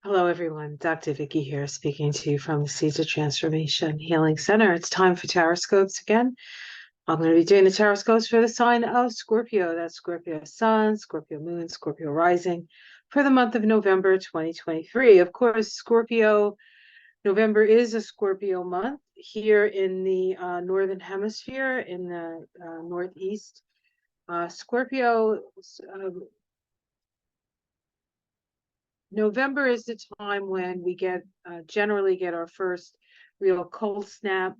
Hello, everyone. Dr. Vicky here, speaking to you from the Seeds of Transformation Healing Center. It's time for tarot scopes again. I'm going to be doing the tarot scopes for the sign of Scorpio. That's Scorpio Sun, Scorpio Moon, Scorpio Rising for the month of November 2023. Of course, November is a Scorpio month here in the Northern Hemisphere, in the Northeast. Scorpio. November is the time when we generally get our first real cold snap.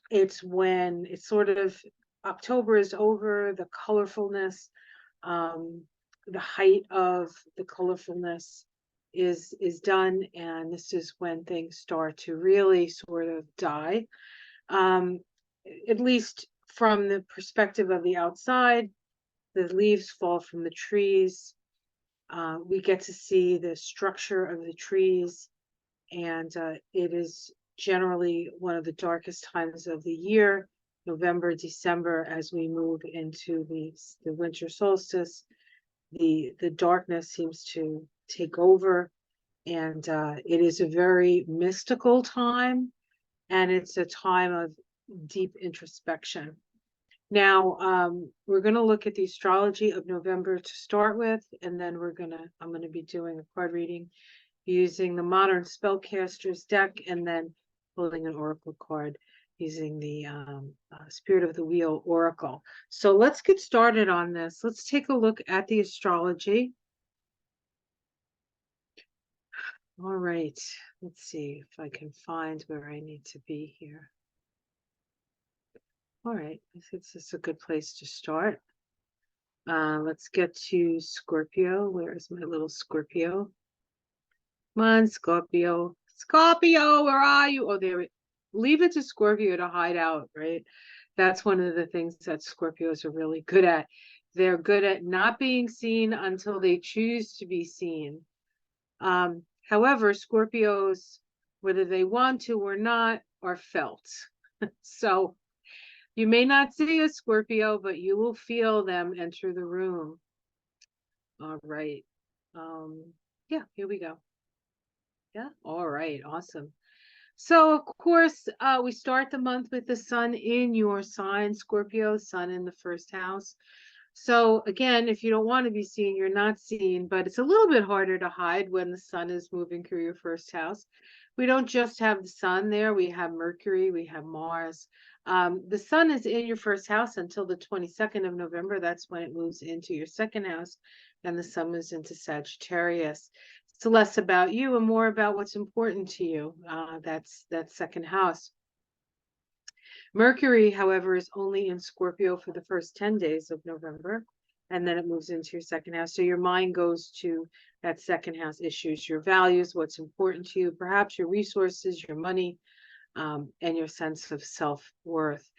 It's when it's sort of October is over, the colorfulness, the height of the colorfulness is done, and this is when things start to really sort of die. At least from the perspective of the outside, the leaves fall from the trees. We get to see the structure of the trees, and it is generally one of the darkest times of the year, November, December, as we move into the winter solstice. The darkness seems to take over, and it is a very mystical time, and it's a time of deep introspection. Now, we're going to look at the astrology of November to start with, and then I'm going to be doing a card reading using the Modern Spellcasters deck, and then pulling an oracle card using the Spirit of the Wheel Oracle. So let's get started on this. Let's take a look at the astrology. All right, let's see if I can find where I need to be here. All right, I think this is a good place to start. Let's get to Scorpio. Where is my little Scorpio? Come on, Scorpio. Scorpio, where are you? Oh, there. Leave it to Scorpio to hide out, right? That's one of the things that Scorpios are really good at. They're good at not being seen until they choose to be seen. However, Scorpios, whether they want to or not, are felt. So you may not see a Scorpio, but you will feel them enter the room. All right. Yeah, here we go. Yeah. All right. Awesome. So, of course, we start the month with the sun in your sign, Scorpio, sun in the first house. So, again, if you don't want to be seen, you're not seen, but it's a little bit harder to hide when the sun is moving through your first house. We don't just have the sun there, we have Mercury, we have Mars. The sun is in your first house until the 22nd of November. That's when it moves into your second house, and the sun moves into Sagittarius. It's less about you and more about what's important to you. That's that second house. Mercury, however, is only in Scorpio for the first 10 days of November, and then it moves into your second house. So your mind goes to that second house issues, your values, what's important to you, perhaps your resources, your money, and your sense of self-worth.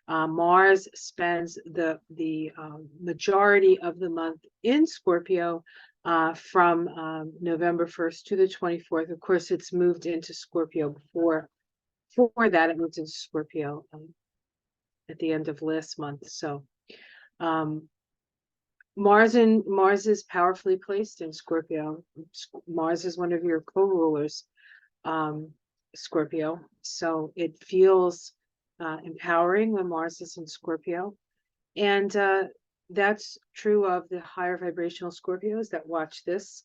Mars spends the majority of the month in Scorpio from November 1st to the 24th. Of course, it's moved into Scorpio before that. It moved into Scorpio at the end of last month. So Mars is powerfully placed in Scorpio. Mars is one of your co-rulers, Scorpio. So it feels empowering when Mars is in Scorpio. And that's true of the higher vibrational Scorpios that watch this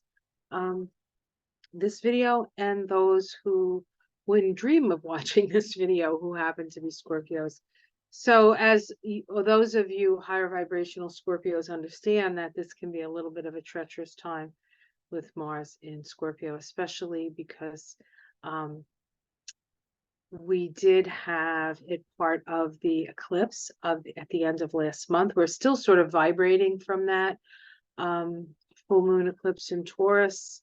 video, and those who wouldn't dream of watching this video who happen to be Scorpios. So as those of you higher vibrational Scorpios understand that this can be a little bit of a treacherous time with Mars in Scorpio, especially because we did have it part of the eclipse at the end of last month. We're still sort of vibrating from that full moon eclipse in Taurus,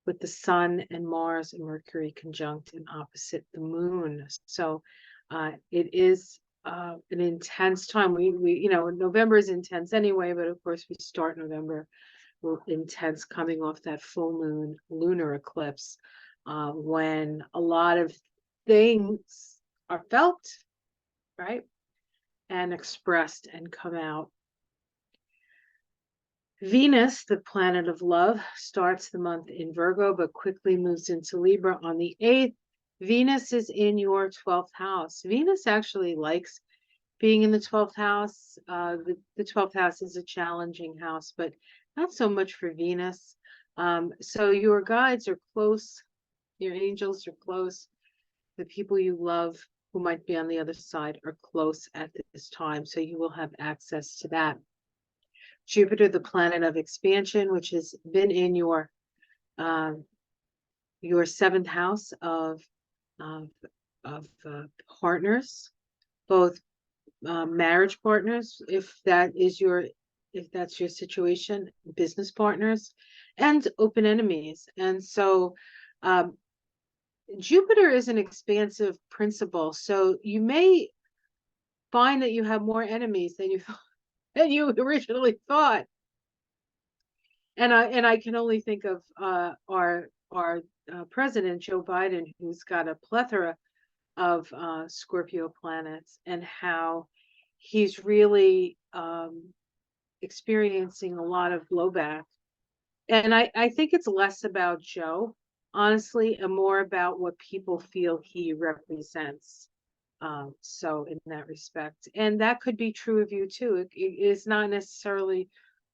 with the sun and Mars and Mercury conjunct and opposite the moon. So it is an intense time. We November is intense anyway, but of course we start November intense coming off that full moon lunar eclipse, when a lot of things are felt, right, and expressed and come out. Venus, the planet of love, starts the month in Virgo, but quickly moves into Libra on the 8th. Venus is in your 12th house. Venus actually likes being in the 12th house. The 12th house is a challenging house, but not so much for Venus. So your guides are close, your angels are close, the people you love who might be on the other side are close at this time, so you will have access to that. Jupiter, the planet of expansion, which has been in your 7th house of partners, both marriage partners, if that's your situation, business partners, and open enemies. And so Jupiter is an expansive principle, so you may find that you have more enemies than you originally thought. And I can only think of our president Joe Biden, who's got a plethora of Scorpio planets, and how he's really experiencing a lot of blowback. And I think it's less about Joe, honestly, and more about what people feel he represents. So in that respect, and that could be true of you too. It is not necessarily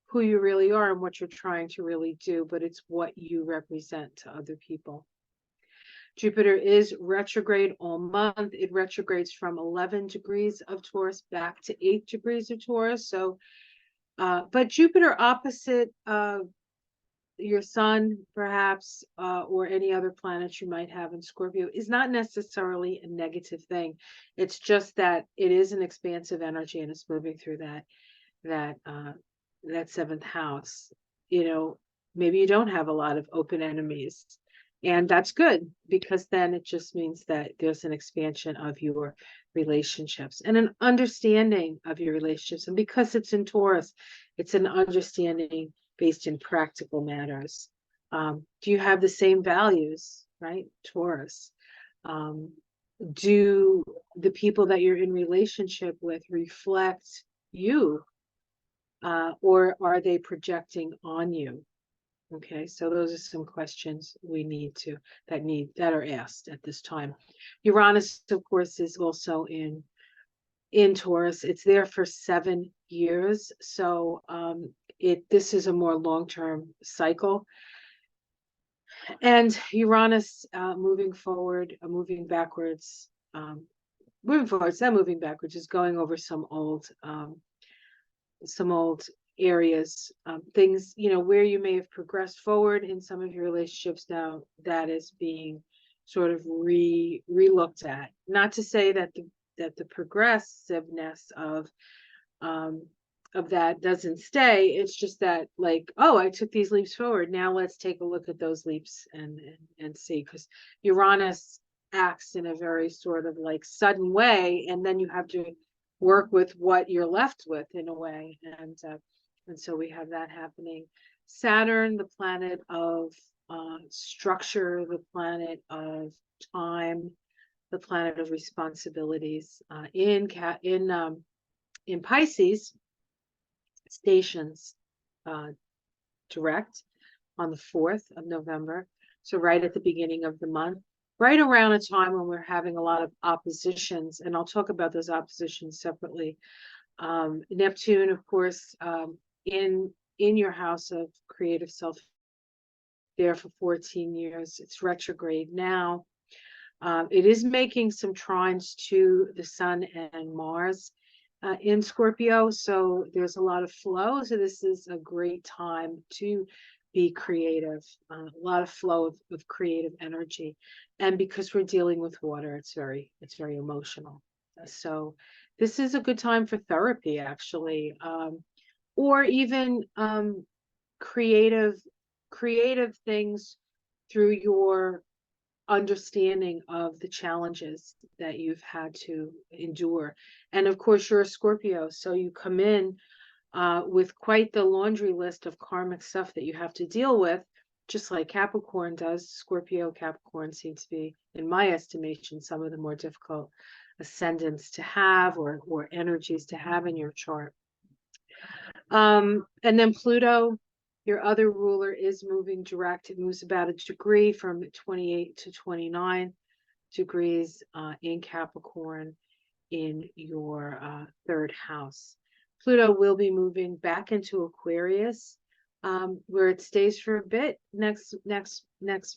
who you really are and what you're trying to really do, but it's what you represent to other people. Jupiter is retrograde all month. It retrogrades from 11 degrees of Taurus back to 8 degrees of Taurus. So, but Jupiter opposite your sun, perhaps, or any other planets you might have in Scorpio, is not necessarily a negative thing. It's just that it is an expansive energy and it's moving through that 7th house. Maybe you don't have a lot of open enemies, and that's good, because then it just means that there's an expansion of your relationships and an understanding of your relationships. And because it's in Taurus, it's an understanding based in practical matters. Do you have the same values, right? Taurus. Do the people that you're in relationship with reflect you, or are they projecting on you? Okay, so those are some questions that are asked at this time. Uranus, of course, is also in Taurus. It's there for 7 years, so this is a more long-term cycle. And Uranus moving forward, moving backwards, it's not moving backwards, is going over some old areas, things, where you may have progressed forward in some of your relationships. Now that is being sort of re-looked at. Not to say that the progressiveness of that doesn't stay. It's just that, like, oh, I took these leaps forward. Now let's take a look at those leaps and see, because Uranus acts in a very sort of like sudden way, and then you have to work with what you're left with in a way. And so we have that happening. Saturn, the planet of structure, the planet of time, the planet of responsibilities, in Pisces, stations direct on the 4th of November. So right at the beginning of the month, right around a time when we're having a lot of oppositions, and I'll talk about those oppositions separately. Neptune, of course, in your house of creative self, there for 14 years. It's retrograde now. It is making some trines to the Sun and Mars in Scorpio, so there's a lot of flow. So this is a great time to be creative, a lot of flow of creative energy. And because we're dealing with water, it's very emotional. So this is a good time for therapy, actually, or even creative things through your understanding of the challenges that you've had to endure. And of course, you're a Scorpio, so you come in with quite the laundry list of karmic stuff that you have to deal with, just like Capricorn does. Scorpio, Capricorn seem to be, in my estimation, some of the more difficult ascendants to have, or energies to have in your chart. And then Pluto, your other ruler, is moving direct. It moves about a degree from 28 to 29 degrees in Capricorn in your third house. Pluto will be moving back into Aquarius, where it stays for a bit next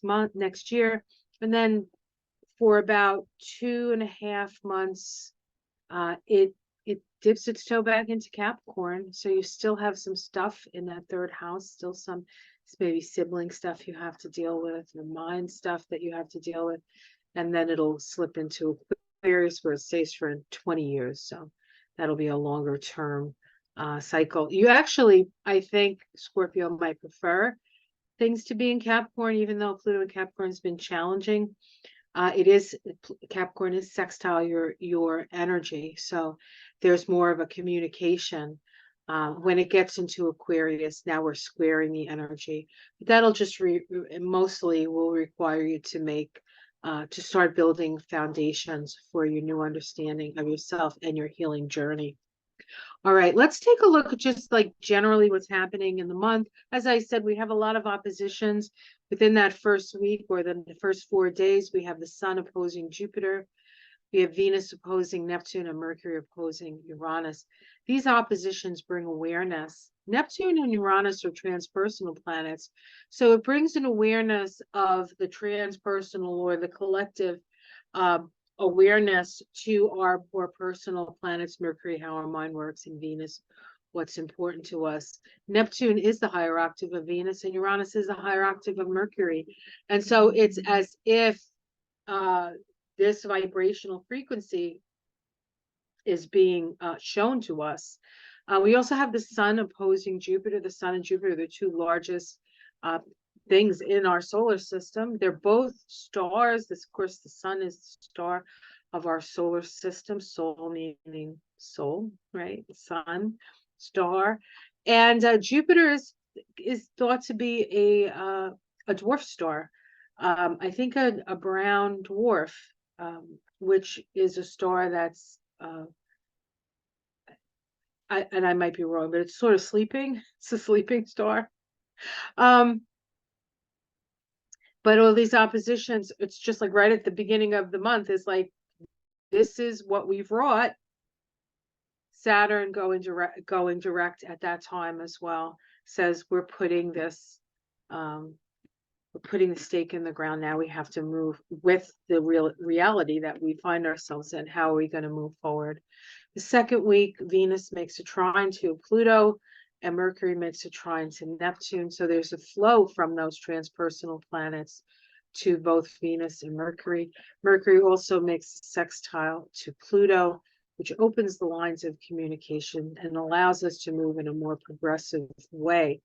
month, next year, and then for about 2.5 months, it dips its toe back into Capricorn. So you still have some stuff in that third house, still some maybe sibling stuff you have to deal with, your mind stuff that you have to deal with, and then it'll slip into Aquarius where it stays for 20 years. So that'll be a longer term cycle. You actually, I think Scorpio might prefer things to be in Capricorn, even though Pluto in Capricorn has been challenging. Capricorn is sextile your energy, so there's more of a communication. When it gets into Aquarius, now we're squaring the energy. But that'll just mostly will require you to start building foundations for your new understanding of yourself and your healing journey. All right, let's take a look at just like generally what's happening in the month. As I said, we have a lot of oppositions within that first week, or the first 4 days. We have the Sun opposing Jupiter. We have Venus opposing Neptune and Mercury opposing Uranus. These oppositions bring awareness. Neptune and Uranus are transpersonal planets, so it brings an awareness of the transpersonal or the collective awareness to our more personal planets, Mercury, how our mind works, and Venus, what's important to us. Neptune is the higher octave of Venus, and Uranus is the higher octave of Mercury. And so it's as if this vibrational frequency is being shown to us. We also have the Sun opposing Jupiter. The Sun and Jupiter are the two largest things in our solar system. They're both stars. Of course, the Sun is the star of our solar system. Soul meaning soul, right? Sun, star, and Jupiter is thought to be a dwarf star. I think a brown dwarf, which is a star that's I might be wrong, but it's sort of sleeping. It's a sleeping star. But all these oppositions, it's just like right at the beginning of the month, is like, this is what we've wrought. Saturn going direct at that time as well says we're putting this, we're putting the stake in the ground. Now we have to move with the real reality that we find ourselves in. How are we going to move forward? The second week, Venus makes a trine to Pluto, and Mercury makes a trine to Neptune. So there's a flow from those transpersonal planets to both Venus and Mercury. Mercury also makes a sextile to Pluto, which opens the lines of communication and allows us to move in a more progressive way.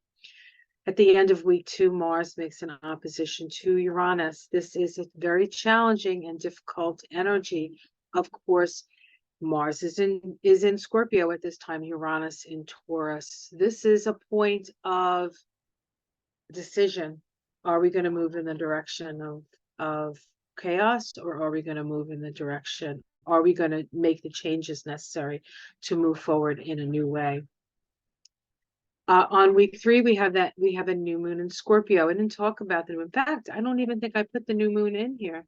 At the end of week 2, Mars makes an opposition to Uranus. This is a very challenging and difficult energy. Of course, Mars is in Scorpio at this time, Uranus in Taurus. This is a point of decision. Are we going to move in the direction of chaos, or are we going to move in the direction? Are we going to make the changes necessary to move forward in a new way? On week 3, we have a new moon in Scorpio. I didn't talk about them. In fact, I don't even think I put the new moon in here.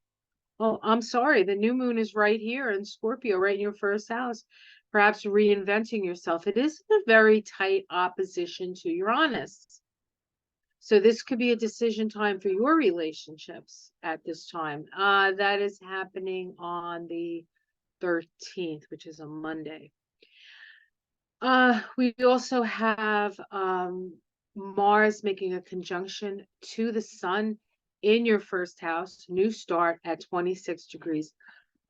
Oh, I'm sorry. The new moon is right here in Scorpio, right in your first house, perhaps reinventing yourself. It is a very tight opposition to Uranus. So this could be a decision time for your relationships at this time. That is happening on the 13th, which is a Monday. We also have Mars making a conjunction to the Sun in your first house, new start at 26 degrees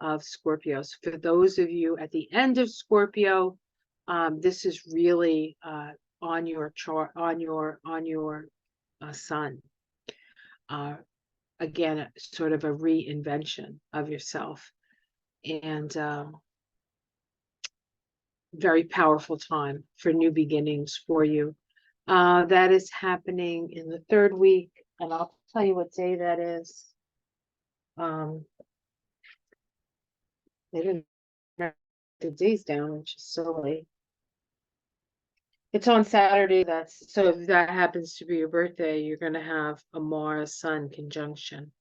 of Scorpio. So for those of you at the end of Scorpio, this is really on your chart, on your Sun. Again, sort of a reinvention of yourself, and very powerful time for new beginnings for you. That is happening in the 3rd week, and I'll tell you what day that is. They didn't write the days down, which is silly. It's on Saturday. So if that happens to be your birthday, you're going to have a Mars Sun conjunction.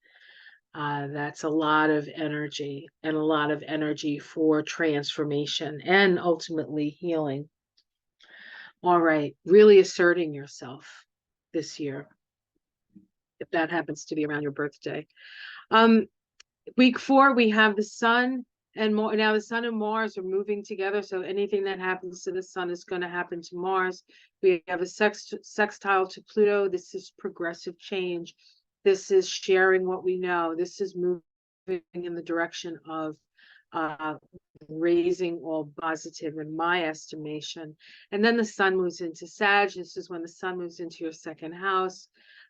That's a lot of energy and a lot of energy for transformation and ultimately healing. All right, really asserting yourself this year, if that happens to be around your birthday. Um, week 4, we have the sun and more. Now the sun and Mars are moving together, so anything that happens to the sun is going to happen to Mars. We have a sextile to Pluto. This is progressive change. This is sharing what we know. This is moving in the direction of uh, raising all positive in my estimation. And then the sun moves into Sag. This is when the sun moves into your second house.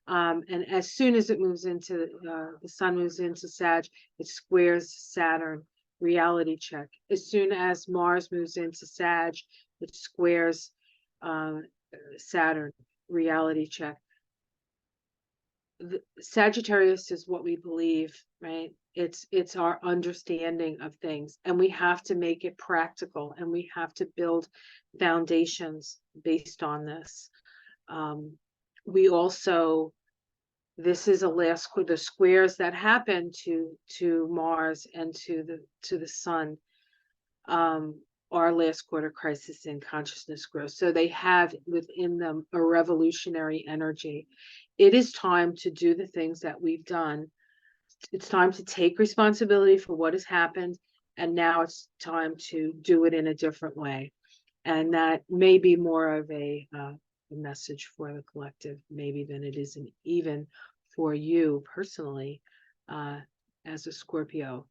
And as soon as it moves into the sun moves into Sag, it squares Saturn, reality check. As soon as Mars moves into Sag, it squares Saturn, reality check. Sagittarius is what we believe, right? It's our understanding of things, and we have to make it practical, and we have to build foundations based on this. We also, this is the squares that happen to Mars and to the sun, our last quarter crisis in consciousness growth. So they have within them a revolutionary energy. It is time to do the things that we've done. It's time to take responsibility for what has happened, and now it's time to do it in a different way. And that may be more of a message for the collective, maybe, than it is even for you personally as a Scorpio.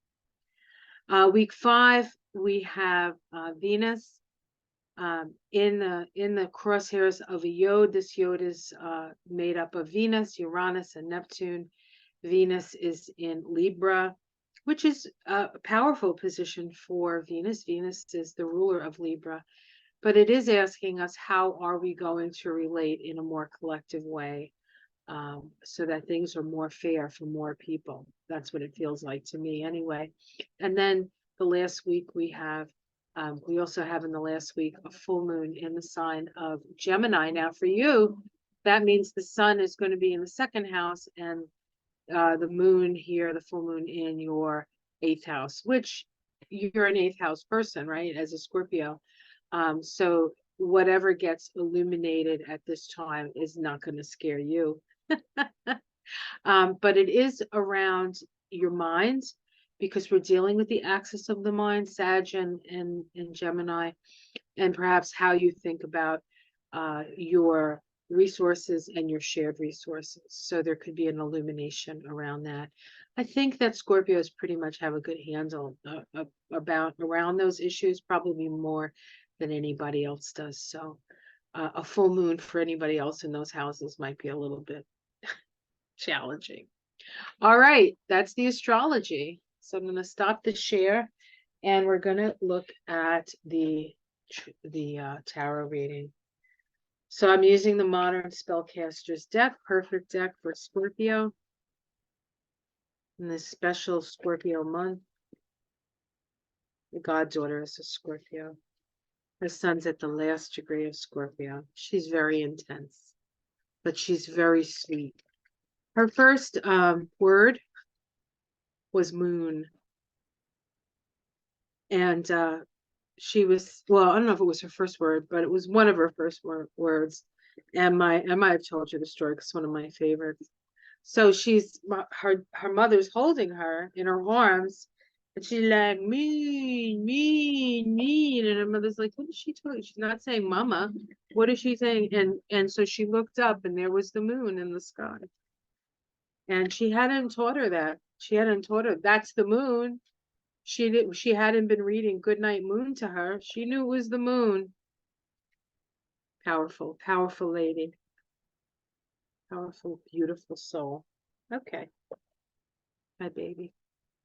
Week 5, we have Venus in the crosshairs of a yod. This yod is made up of Venus, Uranus, and Neptune. Venus is in Libra, which is a powerful position for Venus. Venus is the ruler of Libra, but it is asking us, how are we going to relate in a more collective way, so that things are more fair for more people? That's what it feels like to me anyway. And then the last week we also have in the last week a full moon in the sign of Gemini. Now for you, that means the sun is going to be in the second house, and the moon here, the full moon in your 8th house, which you're an 8th house person, right? As a Scorpio. So whatever gets illuminated at this time is not going to scare you. But it is around your mind, because we're dealing with the axis of the mind, Sag and Gemini, and perhaps how you think about your resources and your shared resources. So there could be an illumination around that. I think that Scorpios pretty much have a good handle around those issues, probably more than anybody else does. So a full moon for anybody else in those houses might be a little bit challenging. All right, that's the astrology. So I'm going to stop the share, and we're going to look at the tarot reading. So I'm using the Modern Spellcasters deck, perfect deck for Scorpio in this special Scorpio month. The goddaughter is a Scorpio. Her son's at the last degree of Scorpio. She's very intense, but she's very sweet. Her first word was moon. And she was, well, I don't know if it was her first word, but it was one of her first words. And I might have told you the story because it's one of my favorites. So her mother's holding her in her arms, and she's like, mean, mean, mean. And her mother's like, what is she talking? She's not saying mama. What is she saying? And so she looked up, and there was the moon in the sky. And she hadn't taught her that. She hadn't taught her that's the moon. She hadn't been reading Goodnight Moon to her. She knew it was the moon. Powerful, powerful lady. Powerful, beautiful soul. Okay. Hi, baby.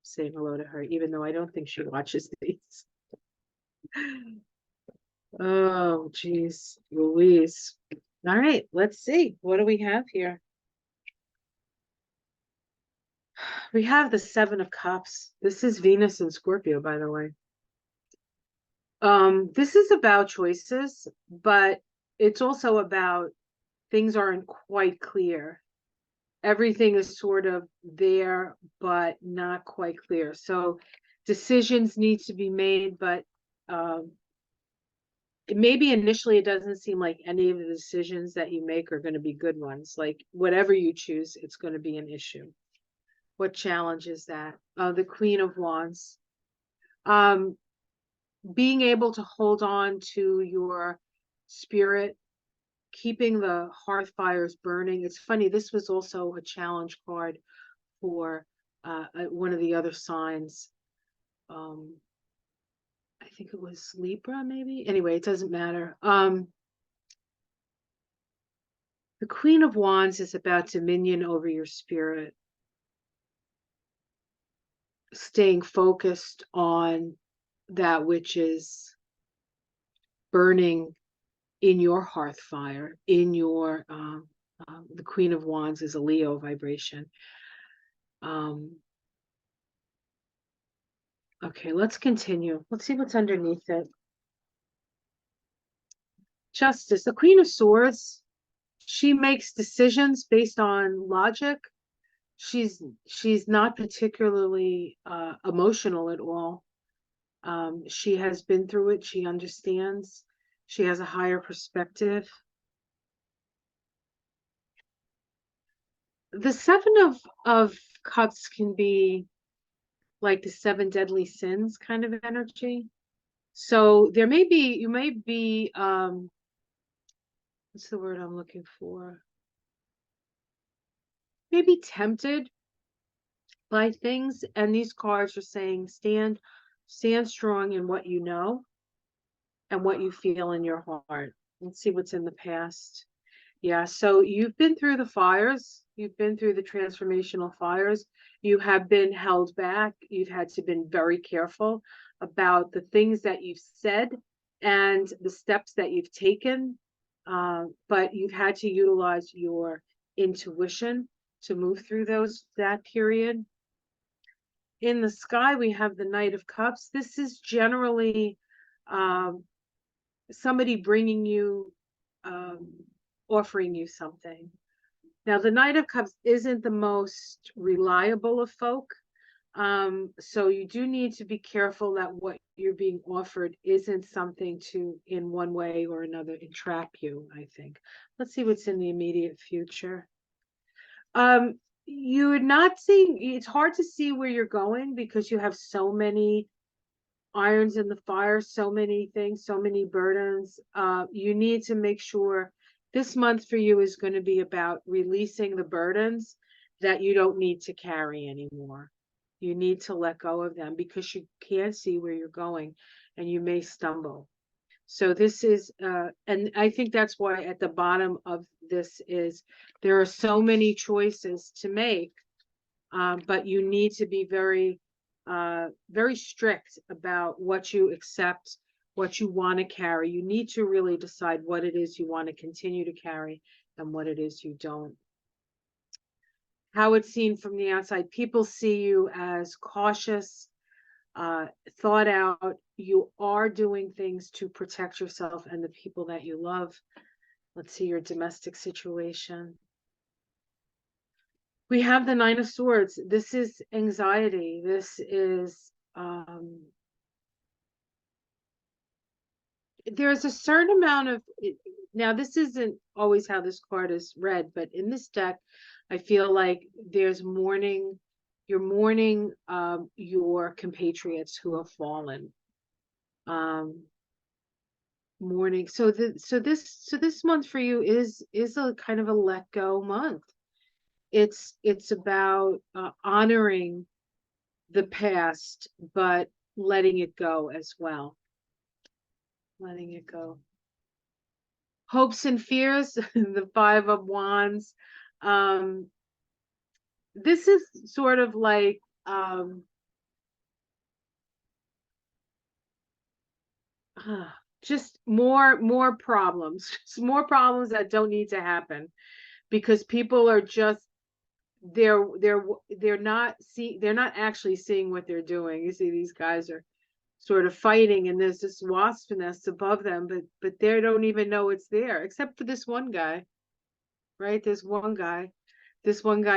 Saying hello to her, even though I don't think she watches these. Oh, geez, Louise. All right, let's see. What do we have here? We have the 7 of Cups. This is Venus and Scorpio, by the way. This is about choices, but it's also about things aren't quite clear. Everything is sort of there, but not quite clear. So decisions need to be made, but um, maybe initially it doesn't seem like any of the decisions that you make are going to be good ones. Like whatever you choose, it's going to be an issue. What challenge is that? The Queen of Wands. Um, being able to hold on to your spirit, keeping the hearth fires burning. It's funny, this was also a challenge card for one of the other signs. Um, I think it was Libra, maybe. Anyway, it doesn't matter. The Queen of Wands is about dominion over your spirit, staying focused on that which is burning in your hearth fire, in your the Queen of Wands is a Leo vibration. Okay, let's continue. Let's see what's underneath it. Justice, the Queen of Swords, she makes decisions based on logic. She's not particularly emotional at all. She has been through it. She understands. She has a higher perspective. The Seven of Cups can be like the seven deadly sins kind of energy. So there may be, you may be, what's the word I'm looking for? Maybe tempted by things. And these cards are saying stand strong in what you know and what you feel in your heart. Let's see what's in the past. Yeah, so you've been through the fires, you've been through the transformational fires, you have been held back, you've had to been very careful about the things that you've said and the steps that you've taken, but you've had to utilize your intuition to move through that period. In the sky, we have the Knight of Cups. This is generally somebody bringing you offering you something. Now, the Knight of Cups isn't the most reliable of folk. So you do need to be careful that what you're being offered isn't something to, in one way or another, entrap you, I think. Let's see what's in the immediate future. You're not seeing, it's hard to see where you're going because you have so many irons in the fire, so many things, so many burdens. You need to make sure this month for you is going to be about releasing the burdens that you don't need to carry anymore. You need to let go of them because you can't see where you're going and you may stumble. So this is, and I think that's why at the bottom of this is there are so many choices to make, but you need to be very very strict about what you accept, what you want to carry. You need to really decide what it is you want to continue to carry and what it is you don't. How it's seen from the outside, people see you as cautious, thought out. You are doing things to protect yourself and the people that you love. Let's see your domestic situation. We have the Nine of Swords. This is anxiety. This is there's a certain amount of, now this isn't always how this card is read, but in this deck, I feel like there's mourning, you're mourning your compatriots who have fallen. Mourning. So this month for you is a kind of a let go month. It's about honoring the past, but letting it go as well. Letting it go. Hopes and fears, the Five of Wands. This is sort of like just more problems, just more problems that don't need to happen because people are just they're not actually seeing what they're doing. You see, these guys are sort of fighting, and there's this wasp nest above them, but they don't even know it's there, except for this one guy, right? This one guy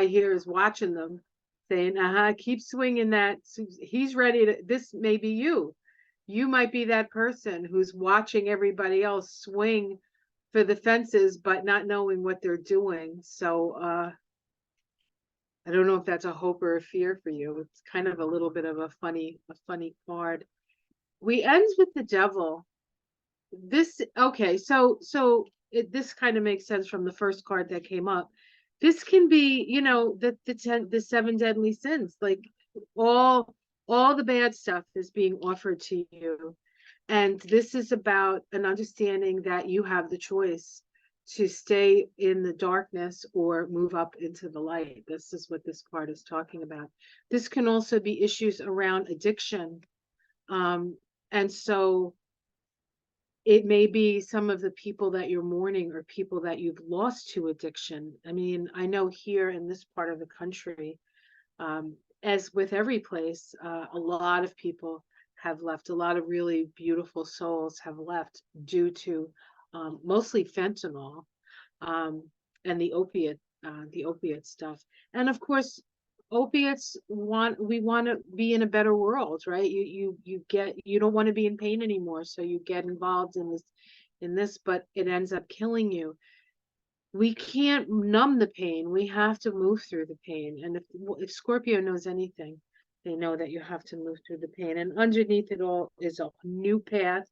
here is watching them, saying, keep swinging that. So he's ready to, this may be you. You might be that person who's watching everybody else swing for the fences, but not knowing what they're doing. So I don't know if that's a hope or a fear for you. It's kind of a little bit of a funny card. We end with the devil. This, okay, this kind of makes sense from the first card that came up. This can be, the seven deadly sins, like all the bad stuff is being offered to you. And this is about an understanding that you have the choice to stay in the darkness or move up into the light. This is what this card is talking about. This can also be issues around addiction. And so it may be some of the people that you're mourning or people that you've lost to addiction. I mean, I know here in this part of the country, as with every place, a lot of people have left. A lot of really beautiful souls have left due to mostly fentanyl and the opiate stuff. And of course, opiates we want to be in a better world, right? You don't want to be in pain anymore, so you get involved in this, but it ends up killing you. We can't numb the pain. We have to move through the pain. And if Scorpio knows anything, they know that you have to move through the pain. And underneath it all is a new path.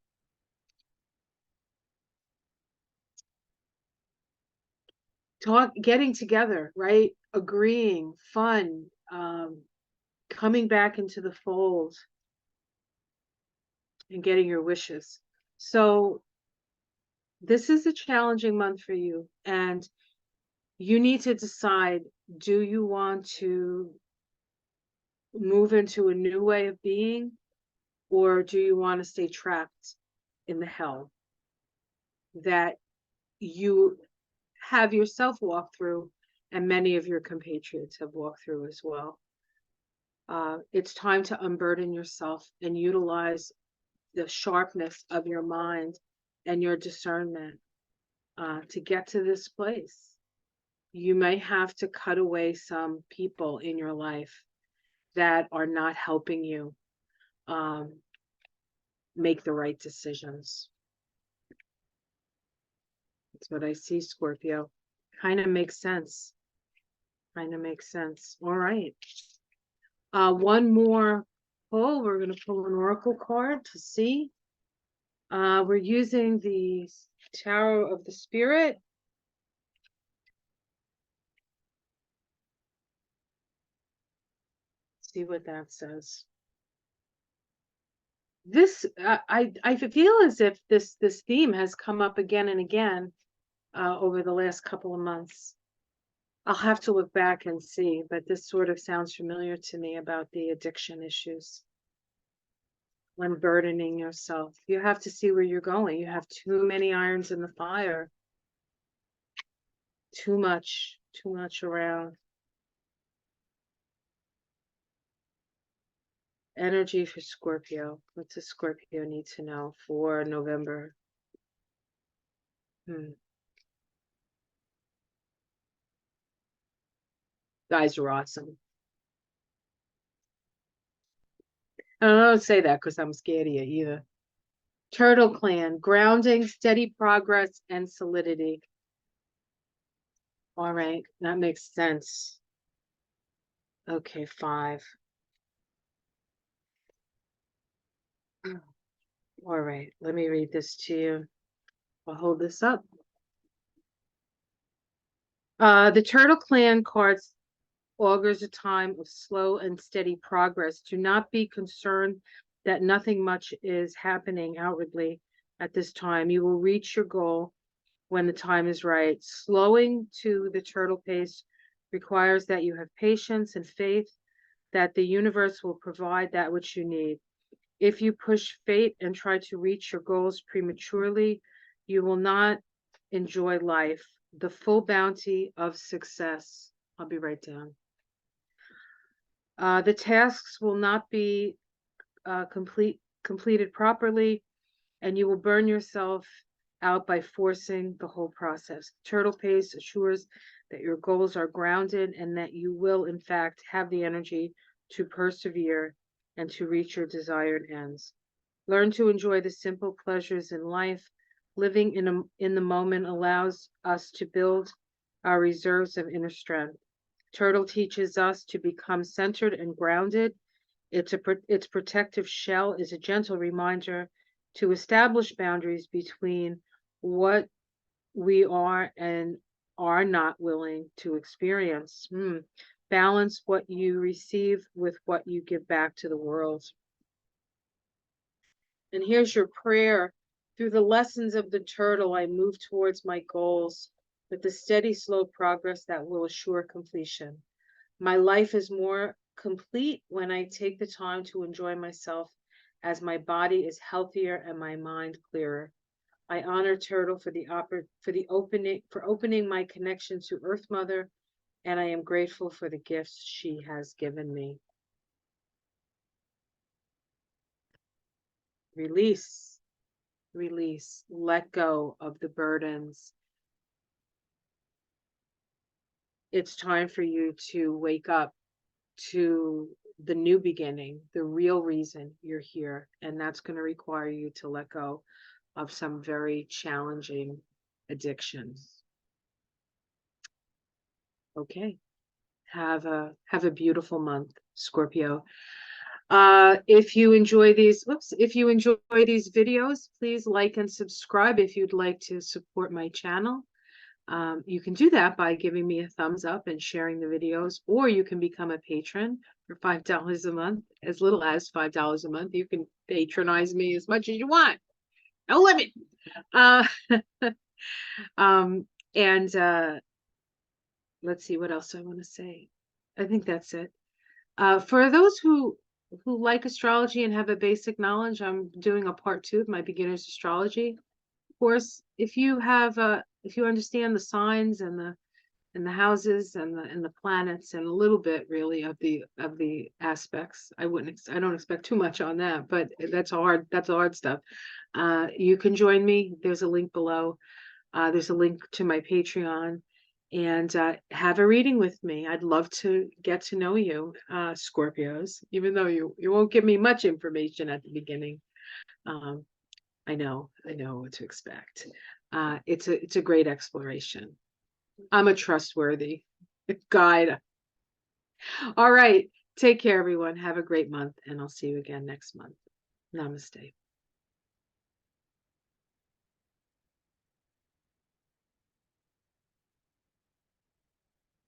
Getting together, right? Agreeing, fun, coming back into the fold and getting your wishes. So this is a challenging month for you, and you need to decide, do you want to move into a new way of being, or do you want to stay trapped in the hell that you have yourself walk through and many of your compatriots have walked through as well? It's time to unburden yourself and utilize the sharpness of your mind and your discernment to get to this place. You may have to cut away some people in your life that are not helping you make the right decisions. That's what I see, Scorpio. Kind of makes sense. Kind of makes sense. All right. One more pull. We're going to pull an oracle card to see. We're using the Tarot of the Spirit. See what that says. This I feel as if this theme has come up again and again over the last couple of months. I'll have to look back and see, but this sort of sounds familiar to me about the addiction issues. Unburdening yourself. You have to see where you're going. You have too many irons in the fire. Too much around. Energy for Scorpio. What does Scorpio need to know for November? Guys are awesome. I don't say that because I'm scared of you either. Turtle Clan, grounding, steady progress, and solidity. All right, that makes sense. Okay, 5. All right, let me read this to you. I'll hold this up. The Turtle Clan cards augurs a time of slow and steady progress. Do not be concerned that nothing much is happening outwardly at this time. You will reach your goal when the time is right. Slowing to the turtle pace requires that you have patience and faith that the universe will provide that which you need. If you push fate and try to reach your goals prematurely, you will not enjoy life, the full bounty of success. I'll be right down. The tasks will not be complete completed properly, and you will burn yourself out by forcing the whole process. Turtle pace assures that your goals are grounded and that you will, in fact, have the energy to persevere and to reach your desired ends. Learn to enjoy the simple pleasures in life. Living in the moment allows us to build our reserves of inner strength. Turtle teaches us to become centered and grounded. Its protective shell is a gentle reminder to establish boundaries between what we are and are not willing to experience. Balance what you receive with what you give back to the world. And here's your prayer. Through the lessons of the turtle, I move towards my goals with the steady, slow progress that will assure completion. My life is more complete when I take the time to enjoy myself as my body is healthier and my mind clearer. I honor Turtle for opening my connection to Earth Mother, and I am grateful for the gifts she has given me. Release, release, let go of the burdens. It's time for you to wake up to the new beginning, the real reason you're here. And that's going to require you to let go of some very challenging addictions. Okay. Have a beautiful month, Scorpio. If you enjoy these videos, please like and subscribe if you'd like to support my channel. You can do that by giving me a thumbs up and sharing the videos, or you can become a patron for $5 a month, as little as $5 a month. You can patronize me as much as you want. No limit. Let's see what else I want to say. I think that's it. For those who like astrology and have a basic knowledge, I'm doing a part 2 of my beginner's astrology course. If you understand the signs and the houses and the planets and a little bit really of the aspects, I don't expect too much on that, but that's hard stuff. You can join me. There's a link below. There's a link to my Patreon, and have a reading with me. I'd love to get to know you, Scorpios, even though you won't give me much information at the beginning. I know what to expect. It's a great exploration. I'm a trustworthy guide. All right. Take care, everyone. Have a great month, and I'll see you again next month. Namaste.